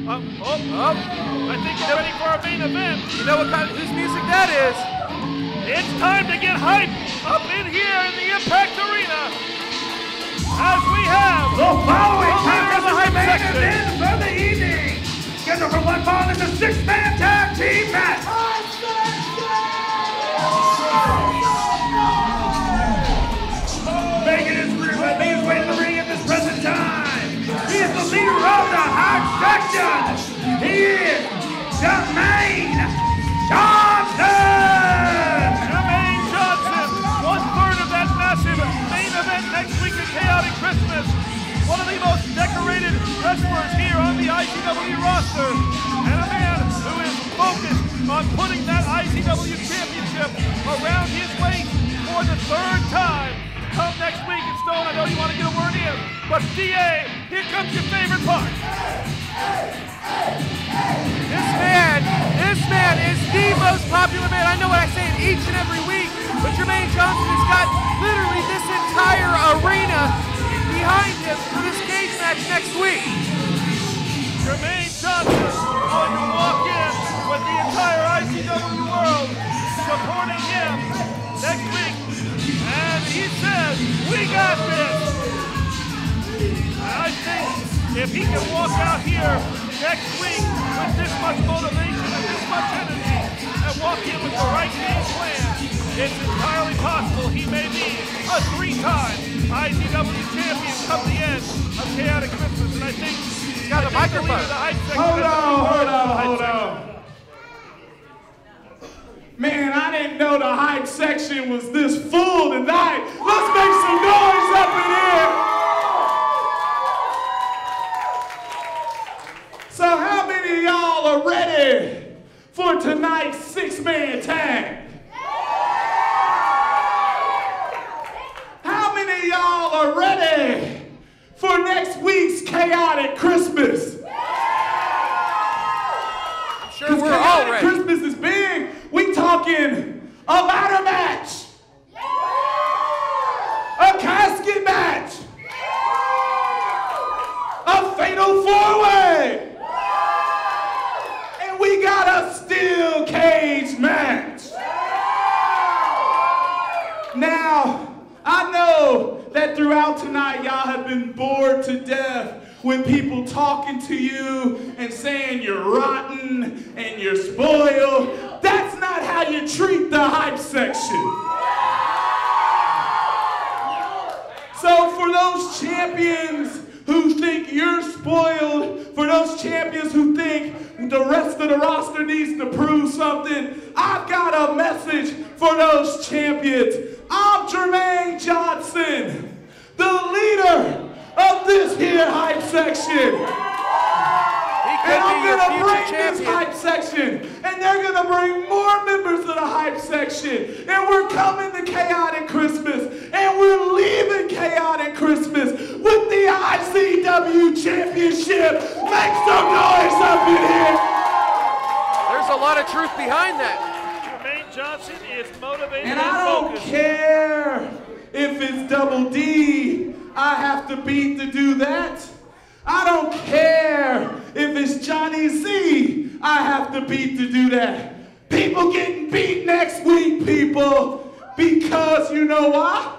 I think he's ready for our main event. You know what kind of whose music that is? It's time to get hyped up in here in the Impact Arena. As we have the following leader of the hype main section. event for the evening. Scheduled for one fall is a six-man tag team match. Making his way to the ring at this present time. He is the leader of the hype section. He is Jermaine Johnson. Jermaine Johnson, 1/3 of that massive main event next week at Chaotic Christmas. One of the most decorated wrestlers here on the IZW roster. And a man who is focused on putting that IZW championship around his waist for the 3rd time. Come next week, and Stone, I know you want to get a word in, but DA, here comes your favorite part. This man is the most popular man. I know what I say it each and every week, but Jermaine Johnson has got literally this entire arena behind him for this cage match next week. Jermaine Johnson going to walk in with the entire IZW world supporting him next week. And he says, we got this. I think if he can walk out here next week with this much motivation and this much energy and walk in with the right game plan, it's entirely possible he may be a 3-time IZW champion come the end of Chaotic Christmas. And I think he's got a microphone. Hold on. Man, I didn't know the hype section was this full tonight. Let's make some noise up in here. So how many of y'all are ready for tonight's 6-man tag? How many of y'all are ready for next week's Chaotic Christmas? I'm sure we're all ready. Christmas is big. We talking a ladder match, a casket match, a fatal 4-way, and we got a steel cage match. Now, I know that throughout tonight y'all have been bored to death with people talking to you and saying you're rotten and you're spoiled. That's not how you treat the hype section. So for those champions who think you're spoiled, for those champions who think the rest of the roster needs to prove something, I've got a message for those champions. I'm Jermaine Johnson, the leader of this here hype section. And I'm gonna bring this hype section, and they're gonna bring more members of the hype section, and we're coming to Chaotic Christmas, and we're leaving Chaotic Christmas with the IZW Championship. Make some noise up in here. There's a lot of truth behind that. Jermaine Johnson is motivated And I don't care if it's Double D I have to beat to do that. I don't care if it's Johnny Z I have to beat to do that. People getting beat next week, people, because you know why?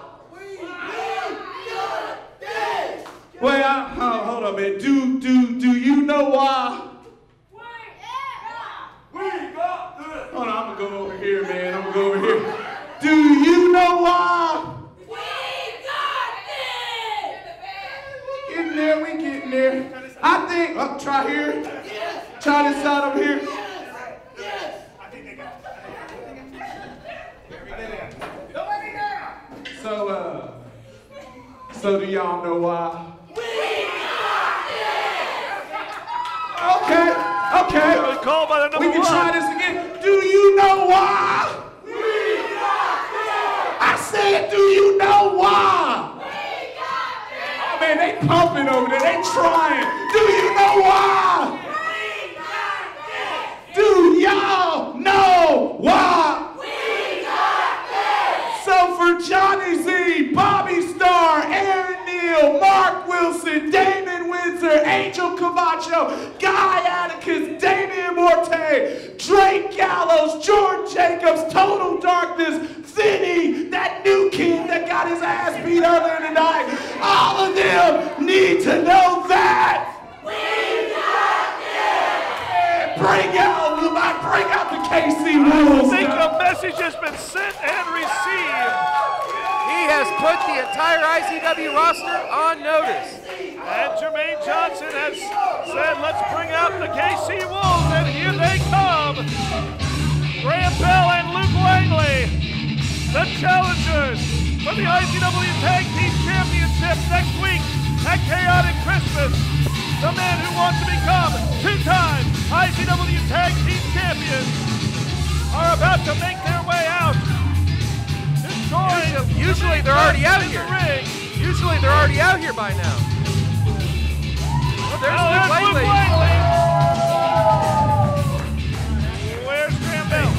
Wait, hold on, man. Do you know why? Hold on, I'm gonna go over here, man. I'm gonna go over here. Do you know why? We getting there. I think, try here. Try this side over here. So do y'all know why? Okay. Called by the number we can try this again. Do you know why? I said, do you know why? Oh man, they pumping over there. They trying. Do you know why? Do y'all know why? So for Johnny Z, Bobby Starr, Aaron Neal, Mark Wilson, Damon Windsor, Angel Camacho, God Sciaticus, Damian Morte, Drake Gallows, Jordan Jacobs, Total Darkness, Vinny, that new kid that got his ass beat earlier tonight. All of them need to know that. Bring out the KC Wolves. I think a message has been sent and received. He has put the entire IZW roster on notice. And Jermaine Johnson has said, let's bring out the KC Wolves, and here they come. Graham Bell and Luke Langley, the challengers for the IZW Tag Team Championship next week at Chaotic Christmas. The men who want to become two-time IZW Tag Team Champions are about to make their way out. Usually they're already out here. Usually they're already out here by now. Oh, there's Luke Langley. Where's Graham Bell?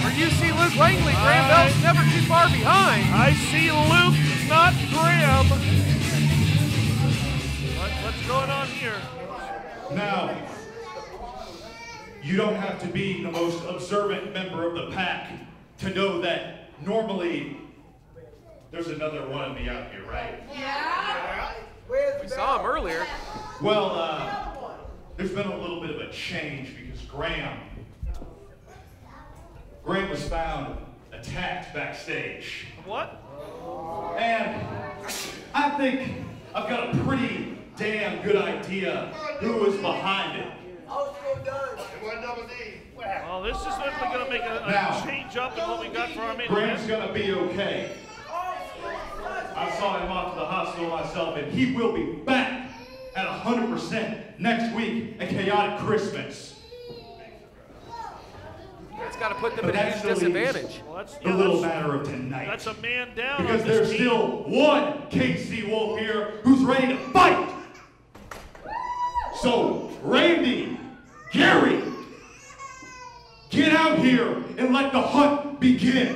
Where you see Luke Langley, Graham Bell's never too far behind. I see Luke, not Graham. What's going on here? Now, you don't have to be the most observant member of the pack to know that normally there's another one of me out here, right? Yeah. We saw him earlier. Well, there's been a little bit of a change because Graham was found attacked backstage. What? And I think I've got a pretty damn good idea who was behind it. Well, this is definitely going to make a change up in what we got for our main Graham's event. going to be okay. I saw him off to the hospital myself, and he will be back at 100% next week at Chaotic Christmas. It's got to put them at a huge disadvantage. Well, that's, The little matter of tonight. That's a man down Because on this there's team. still one KC Wolf here who's ready to fight. So, Randy, Gary, get out here and let the hunt begin.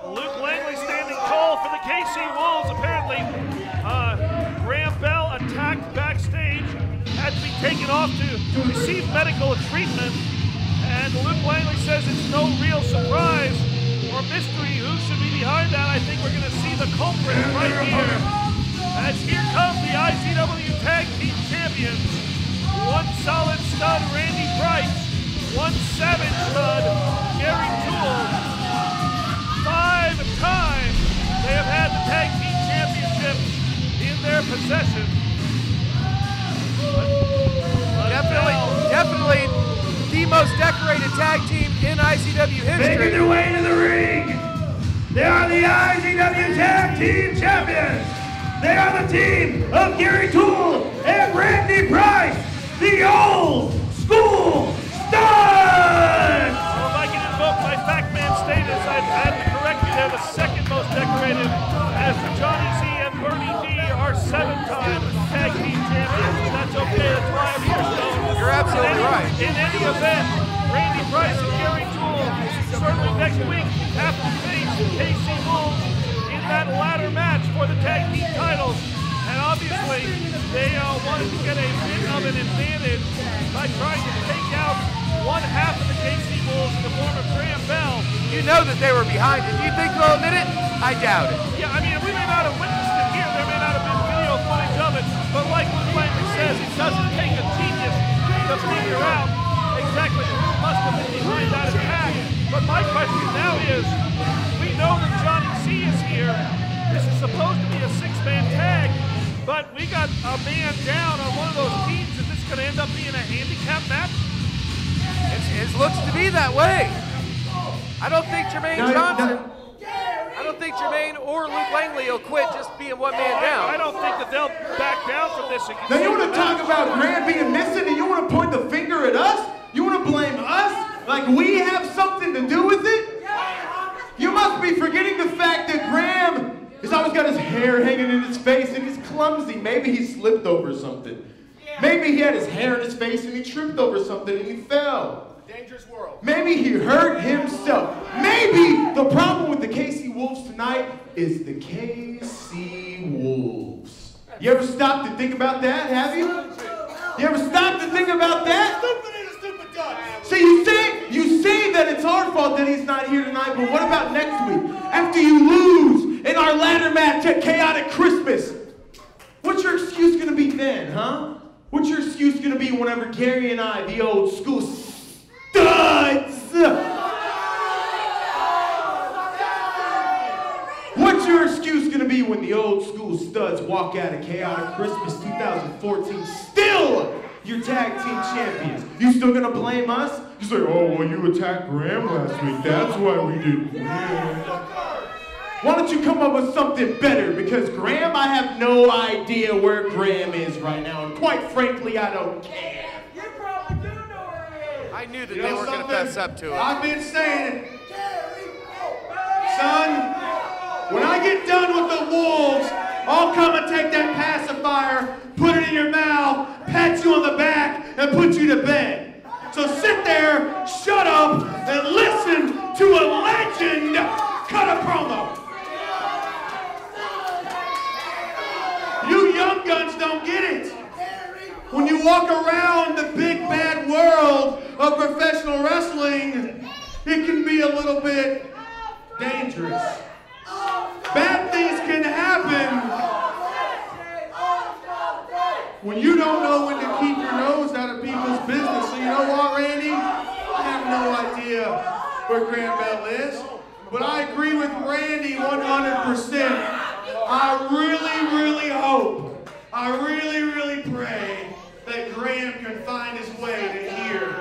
Luke Langley standing tall for the KC Wolves. Apparently, Graham Bell attacked backstage, had to be taken off to receive medical treatment. And Luke Langley says it's no real surprise or mystery who should be behind that. I think we're going to see the culprit right here. As here come the IZW Tag Team Champions. One solid stud, Randy Price. One savage stud, Gary Toole. 5 times they have had the Tag Team Championship in their possession. Definitely the most decorated tag team in IZW history. Making their way to the ring. They are the IZW Tag Team Champions. They are the team of Gary Toole and Randy Price, the old school studs. Well, if I can invoke my Pac-Man status, I'd have to correct you. They're the second most decorated, as the Johnny Z and Bernie D are 7-time tag team champions. That's okay, that's why I'm here, Stone. You're absolutely right. In any event, Randy Price and Gary Toole certainly next week have to face KC Wolves in that ladder match for the tag team titles. And obviously, they wanted to get a bit of an advantage by trying to take out one half of the KC Wolves in the form of Graham Bell. You know that they were behind it. Do you think they'll admit it? I doubt it. Yeah, I mean, we may not have witnessed it here. There may not have been video footage of it. But like Luke Langley says, it doesn't take a genius to figure out exactly who must have been behind that attack. But my question now is, we know that Johnny C is here. This is supposed to be a 6-man tag. But we got a man down on one of those teams. Is this going to end up being a handicap match? It looks to be that way. I don't think Jermaine Johnson, I don't think Jermaine or Luke Langley will quit just being one man down. I don't think that they'll back down from this. Now you want to talk about Graham being missing and you want to point the finger at us? You want to blame us? Like we have something to do with it? You must be forgetting the fact that Graham has always got his hair hanging in his face and he's clumsy. Maybe he slipped over something. Maybe he had his hair in his face and he tripped over something and he fell. Dangerous world. Maybe he hurt himself. Maybe the problem with the KC Wolves tonight is the KC Wolves. You ever stopped to think about that, have you? You ever stopped to think about that? Stupid duck. See, you say that it's our fault that he's not here tonight, but what about next week? After you lose in our ladder match at Chaotic Christmas, what's your excuse gonna be then, huh? What's your excuse gonna be whenever Gary and I, the old school studs, what's your excuse gonna be when the old school studs walk out of Chaotic Christmas 2014 still your tag team champions? You still gonna blame us? You say, oh, well, you attacked Graham last week. That's why we didn't win. Why don't you come up with something better? Because Graham, I have no idea where Graham is right now. And quite frankly, I don't care. You probably do know where he is. I knew that You they know weren't going to fess up to it. I've been saying it. Son, when I get done with the wolves, I'll come and take that pacifier, put it in your mouth, pat you on the back, and put you to bed. So sit there, shut up, and listen to a legend cut a promo. You young guns don't get it. When you walk around the big bad world of professional wrestling, it can be a little bit dangerous. Bad things can happen when you don't know when to keep your nose out of people's business. So you know what, Randy? I have no idea where Graham Bell is, but I agree with Randy 100%. I really hope, I really pray that Graham can find his way to here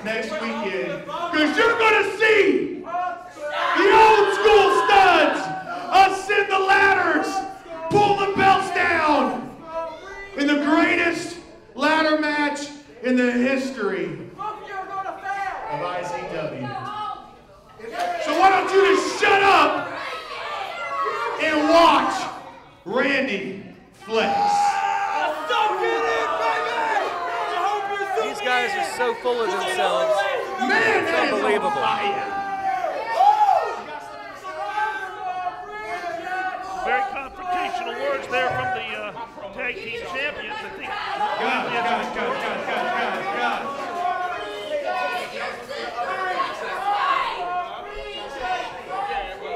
next weekend. Because you're going to see the old school studs ascend the ladders, pull the belts down in the greatest ladder match in the history of IZW. So why don't you just shut up and watch Randy flex. These guys are so full of themselves. Man, It's unbelievable. Very confrontational words there from the tag team champions. I think. God.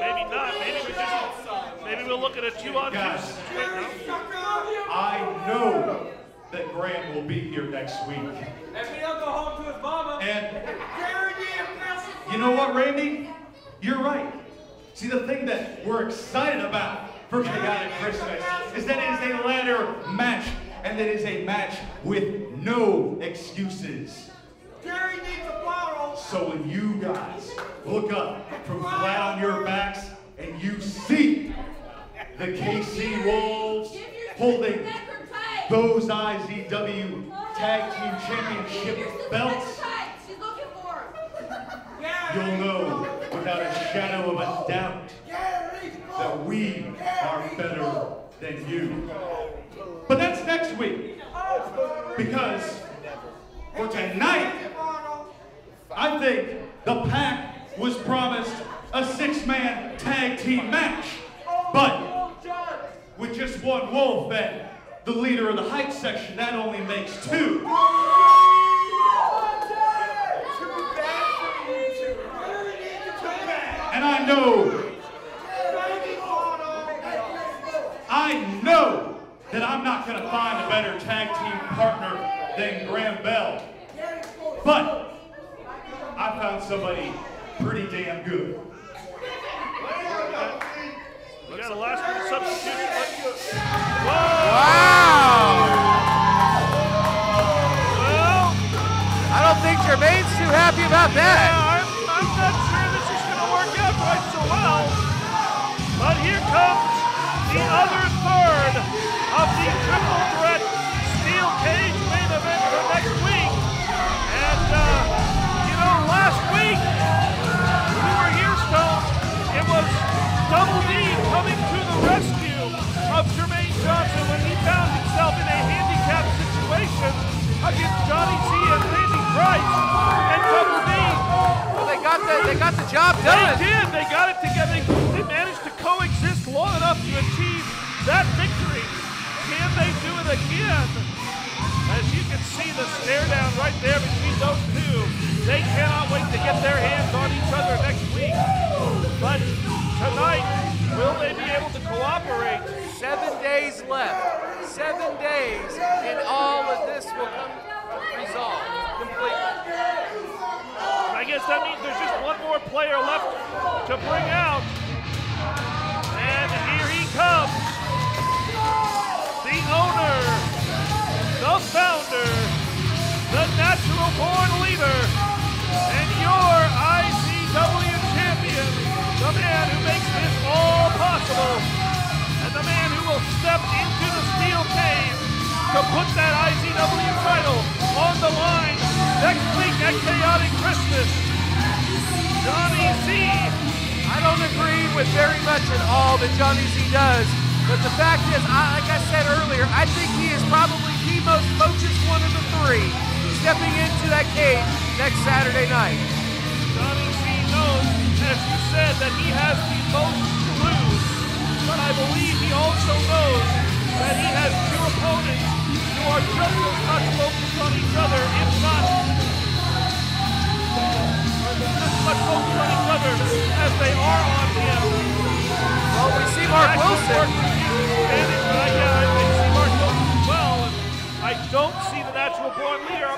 Maybe not. Maybe we'll look at a 2-on-2 Guys. situation. I know that Graham will be here next week. And he'll go home to his mama. And you know what, Randy? You're right. See, the thing that we're excited about for Chaotic Christmas is that it is a ladder match, and that it is a match with no excuses. So when you guys look up from flat on your backs and you see the KC Wolves holding those IZW Tag Team Championship belts, you'll know without a shadow of a doubt that we are better than you. But that's next week, because for tonight, I think the Pack was promised a 6-man tag team match, but with just one wolf and the leader of the hype section, that only makes 2. And I know that I'm not going to find a better tag team partner than Graham Bell. But I found somebody pretty damn good. We got a last-minute substitution. Wow! Well, I don't think Jermaine's too happy about that. I'm not sure this is going to work out quite so well. But here comes the other third of the triple threat steel cage main event for next week. And, last week, we were here, Stone. It was Double D coming to the rescue of Jermaine Johnson when he found himself in a handicapped situation against Johnny C and Randy Price. And Double D. Well, they got the job done. They did. They got it together. They managed to coexist long enough to achieve that victory. it again. As you can see the stare down right there between those two. They cannot wait to get their hands on each other next week. But tonight, will they be able to cooperate? 7 days left. 7 days, and all of this will come resolved completely. I guess that means there's just one more player left to bring out. And here he comes. The owner, the founder, the natural born leader, and your IZW champion, the man who makes this all possible, and the man who will step into the steel cage to put that IZW title on the line next week at Chaotic Christmas, Johnny Z. I don't agree with very much at all that Johnny Z does, but the fact is, like I said earlier, I think he is probably the most focused one of the three stepping into that cage next Saturday night. Johnny Z knows, as you said, that he has the most to lose, but I believe he also knows that he has two opponents who are just as much focused on each other, if not just as much focused on each other as they are on him. Well, we see Mark Wilson. I see Mark Wilson as well. And I don't see the natural born leader.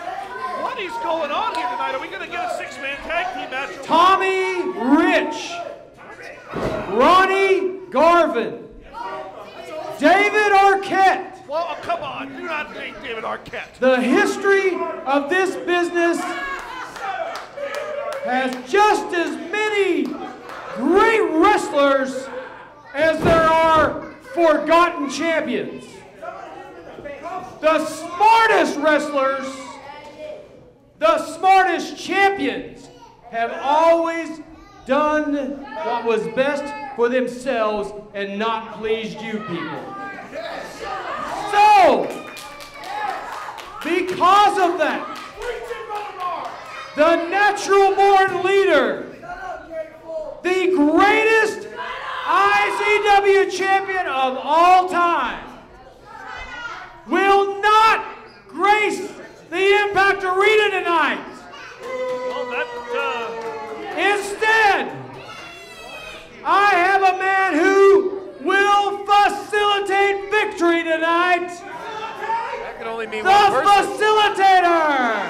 What is going on here tonight? Are we going to get a six-man tag team match? Tommy Rich, Ronnie Garvin, David Arquette. Well, oh, come on. Do not name David Arquette. The history of this business has just as many great wrestlers as there are forgotten champions. The smartest wrestlers, the smartest champions have always done what was best for themselves and not pleased you people. So, because of that, the natural born leader, the greatest IZW champion of all time, will not grace the Impact Arena tonight. Instead, I have a man who will facilitate victory tonight. That can only mean the one person. Facilitator,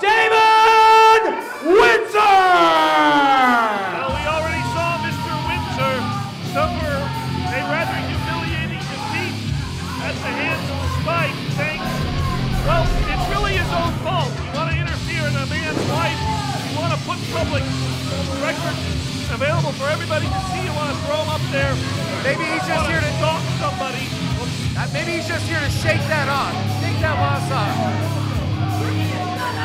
David Windsor! Well, we already saw Mr. Windsor suffer a rather humiliating defeat at the hands of Spike. Thanks. Well, it's really his own fault. You want to interfere in a man's life, you want to put public records available for everybody to see, you want to throw him up there. Maybe he's just here to talk to somebody. Maybe he's just here to shake that off. Shake that loss off.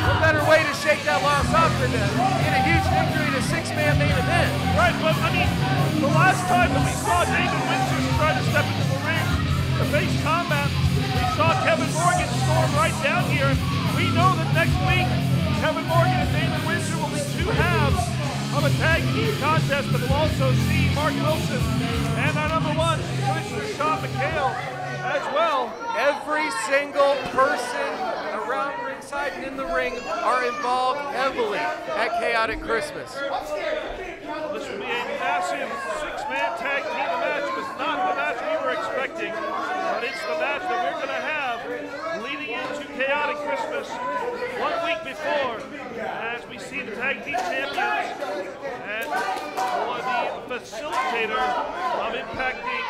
What better way to shake that loss off than to get a huge victory in a six-man main event? Right, but I mean, the last time that we saw David Windsor try to step into the ring to face combat, we saw Kevin Morgan storm right down here. We know that next week, Kevin Morgan and David Windsor will be two halves of a tag team contest, but we'll also see Mark Wilson and our number one, Commissioner Sean McHale, as well. Every single person around ringside and in the ring are involved heavily at Chaotic Christmas. This will be a massive six-man tag team match. It was not the match we were expecting, but it's the match that we're going to have leading into Chaotic Christmas 1 week before, as we see the tag team champions and the facilitator of impacting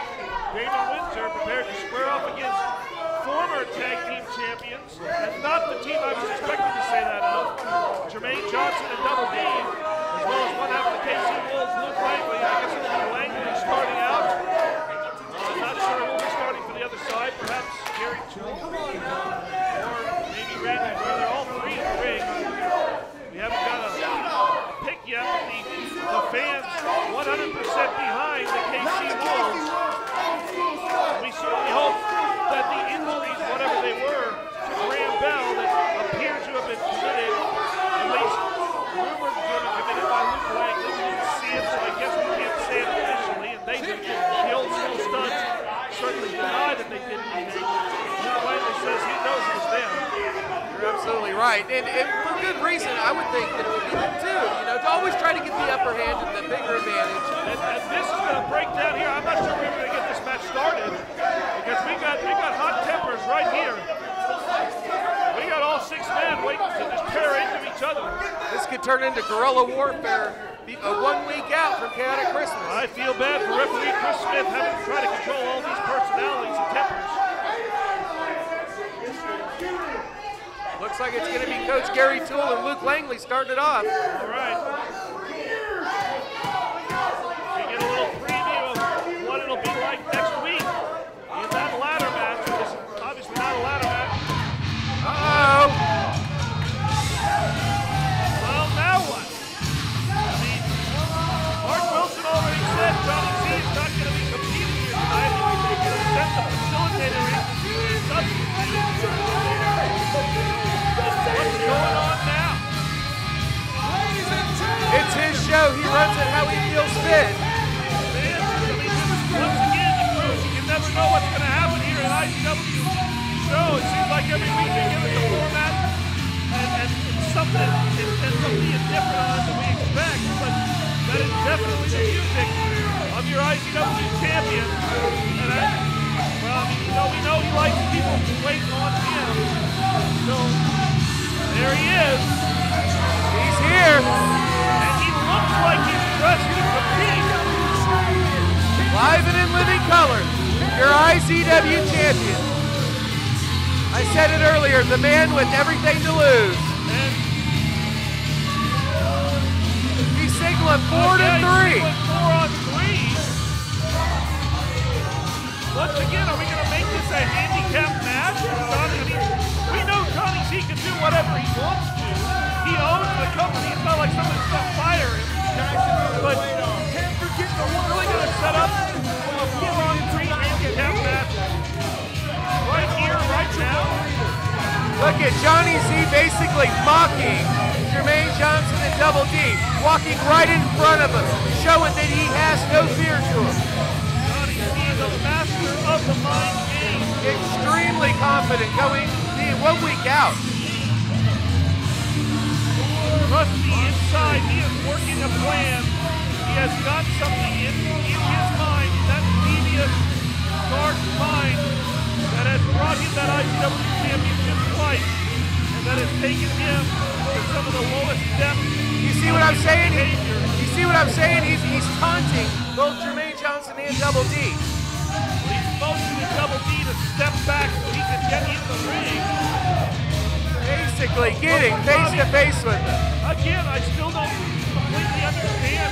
David Windsor prepared to square off against former tag team champions, and not the team I was expecting to say that of, Jermaine Johnson and Double D, as well as one half of the KC Wolves, Luke Langley. I guess it'll be Langley starting out. I'm not sure who will be starting for the other side, perhaps Gary Toole, or maybe Randy Ware. They're all three in the ring. We haven't got a pick yet, but the fans 100% behind the KC Wolves. We certainly hope that the injuries, whatever they were, to Graham Bell that appear to have been committed, at least rumored to have been committed by Luke Langley. We didn't see it, so I guess we can't say it officially. And they, the old school studs, certainly deny that they did anything. right, and for good reason. I would think that it would be them too. You know, to always try to get the upper hand and the bigger advantage. And this is going to break down here. I'm not sure we're going to get this match started because we got hot tempers right here. We got all 6 men waiting to just tear into each other. This could turn into guerrilla warfare 1 week out from Chaotic Christmas. I feel bad for referee Chris Smith having to try to control all these personalities and tempers. Looks like it's going to be Coach Gary Toole and Luke Langley starting it off. All right. We get a little preview of what it'll be like next week in that ladder match. It's obviously not a ladder match. Uh-oh. Well, now what? I mean, Mark Wilson already said Johnny C is not going to be competing here tonight. He's going to send the facilitator in to do his substitute. What's going on now? It's his show. He runs it how he feels fit. Man, I mean, once again, the crews, you never know what's going to happen here at IZW show. It seems like every week they give us a format and it's something different than we expect, but that is definitely the music of your IZW champion. And we know he likes people waiting on him. So there he is. He's here. And he looks like he's dressed to compete. Live and in living color, your IZW champion. I said it earlier, the man with everything to lose. And he's signaling 4 to 3. 4 on 3. Once again, are we going to make this a handicap match? We know Johnny C can do whatever he wants to. He owns the company. It's not like someone's going to fire him. But we're really going to set up a 4 on 3 handicap match right here, right now. Look at Johnny Z basically mocking Jermaine Johnson and Double D, walking right in front of him, showing that he has no fear to him. Johnny Z is a master of the mind game. Extremely confident going being 1 week out. Trust me, inside he is working a plan. He has got something in his mind, that devious, dark mind, that has brought him that IZW championship twice, and that has taken him to some of the lowest depths. You see what I'm saying? You see what I'm saying? He's taunting both Jermaine Johnson and Double D. He's motioning Double D to step back so he can get in the ring. Basically getting face to face with him. Again, I still don't completely understand.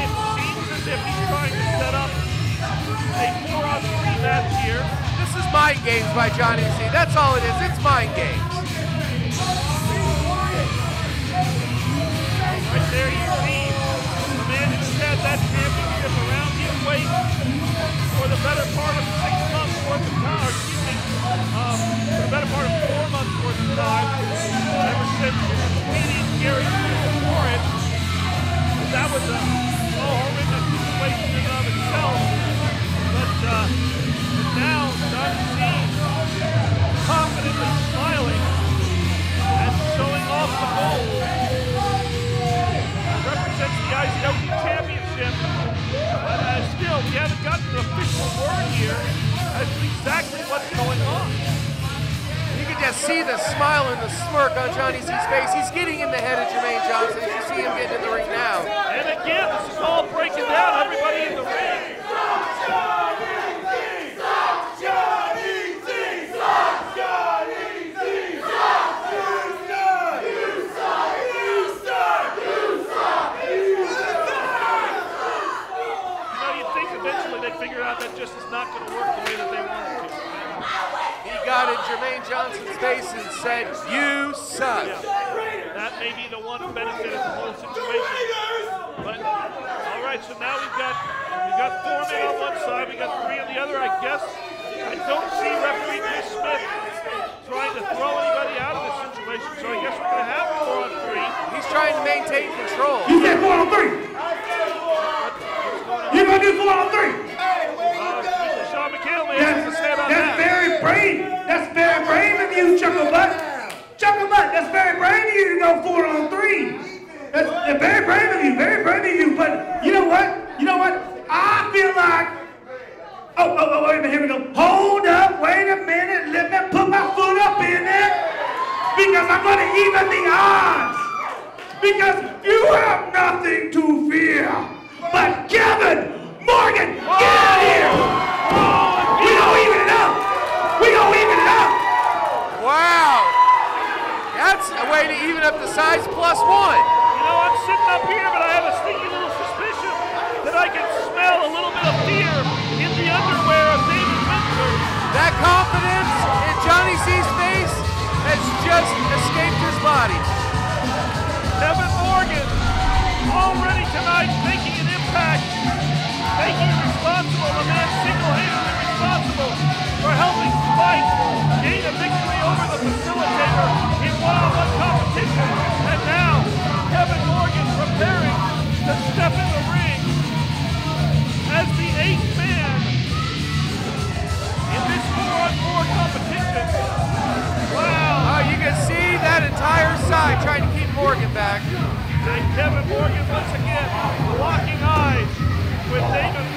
It seems as if he's trying to set up a 4 on 3 match here. This is mind games by Johnny C. That's all it is. It's mind games. Right there you see the man who's had that championship around his waist for the better part of 6 months worth of time, for the better part of 4 months worth of time, ever since meeting Gary before it. That was a horrendous situation in and of itself. But now Johnny C confidently smiling and showing off the gold. Represents the IZW championship. But still, we haven't gotten the official word here as to exactly what's going on. You can just see the smile and the smirk on Johnny C's face. He's getting in the head of Jermaine Johnson. You see him getting in the ring now. And again, this is all breaking down everybody in the ring. Figure out that just is not going to work the way that they want it to. He got in Jermaine Johnson's face and said, "You suck." Yeah. That may be the one who benefited the whole situation. But all right, so now we've got 4 men on one side, we got 3 on the other. I guess I don't see referee Chris Smith trying to throw anybody out of this situation. So I guess we're going to have 4 on 3. He's trying to maintain control. You said 4 on 3. You're gonna do 4 on 3. Sean McHale may have to say about That's that. very brave. That's very brave of you, Chuckle Butt. Chuck-a-butt, that's very brave of you to go 4-on-3. That's very brave of you, very brave of you. But you know what? You know what? I feel like, oh, wait a minute, here we go. Hold up, wait a minute, let me put my foot up in it. Because I'm going to even the odds. Because you have nothing to fear. But Kevin Morgan, get out of here. We gonna even it up. We gonna even it up. Wow. That's a way to even up the size +1. You know, I'm sitting up here, but I have a sneaky little suspicion that I can smell a little bit of fear in the underwear of David Winter. That confidence in Johnny C's face has just escaped his body. Kevin Morgan already tonight making an impact, making it responsible, the man single-handedly responsible for helping Spike gain a victory over the facilitator in one-on-one competition. And now, Kevin Morgan preparing to step in the ring as the 8th man in this 4-on-4 competition. Wow. Oh, you can see that entire side trying to keep Morgan back. And Kevin Morgan once again locking eyes with David